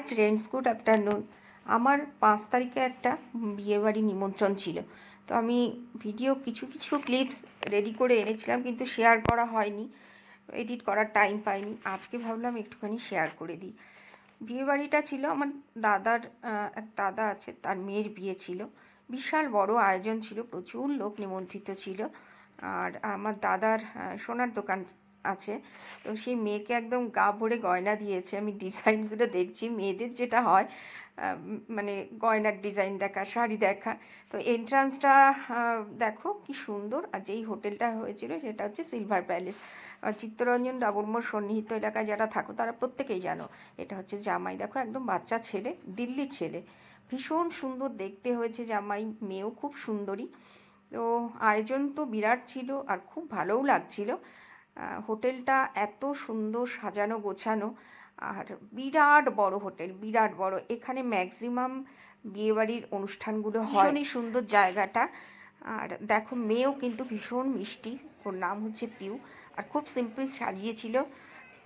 Friends, good afternoon. আমার 5 তারিখে একটা বিয়েবাড়ি নিমন্ত্রণ ছিল। তো আমি ভিডিও কিছু কিছু ক্লিপস রেডি করে এনেছিলাম, কিন্তু শেয়ার করা হয়নি, এডিট করার টাইম পাইনি। আজকে ভাবলাম একটুখানি শেয়ার করে দিই। বিয়েবাড়িটা ছিল আমার দাদার, এক দাদা আছে, তার মেয়ের বিয়ে ছিল। বিশাল বড় আয়োজন ছিল, প্রচুর লোক নিমন্ত্রিত ছিল। আর আমার দাদার সোনার দোকান আছে, তো সেই মেয়েকে একদম গা ভরে গয়না দিয়েছে। আমি ডিজাইনগুলো দেখছি, মেয়েদের যেটা হয় মানে গয়নার ডিজাইন দেখা, শাড়ি দেখা। তো এন্ট্রান্সটা দেখো কি সুন্দর। আর যেই হোটেলটা হয়েছিল সেটা হচ্ছে সিলভার প্যালেস। চিত্তরঞ্জন ডাবরমোড় সন্নিহিত এলাকায় যারা থাকো তারা প্রত্যেকেই জানো। এটা হচ্ছে জামাই, দেখো একদম বাচ্চা ছেলে, দিল্লির ছেলে। ভীষণ সুন্দর দেখতে হয়েছে জামাই, মেয়েও খুব সুন্দরী। তো আয়োজন তো বিরাট ছিল আর খুব ভালোও লাগছিল। হোটেলটা এত সুন্দর সাজানো গোছানো, আর বিরাট বড় হোটেল, বিরাট বড়। এখানে ম্যাক্সিমাম বিয়েবাড়ির অনুষ্ঠানগুলো হয়। ভীষণই সুন্দর জায়গাটা। আর দেখো মেয়েও কিন্তু ভীষণ মিষ্টি, ওর নাম হচ্ছে পিউ। আর খুব সিম্পল সাজিয়েছিল,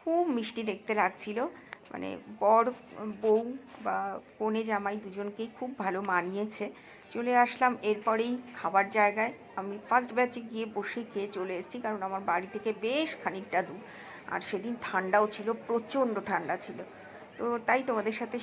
খুব মিষ্টি দেখতে লাগছিল। মানে বর বউ বা কনে জামাই দুজনকেই খুব ভালো মানিয়েছে। চলে আসলাম এরপরেই খাবার জায়গায়। আমি ফার্স্ট ব্যাচে গিয়ে বসে খেয়ে চলে এসেছি, কারণ আমার বাড়ি থেকে বেশ খানিকটা দূর। আর সেদিন ঠান্ডাও ছিল, প্রচণ্ড ঠান্ডা ছিল। তো তাই তোমাদের সাথে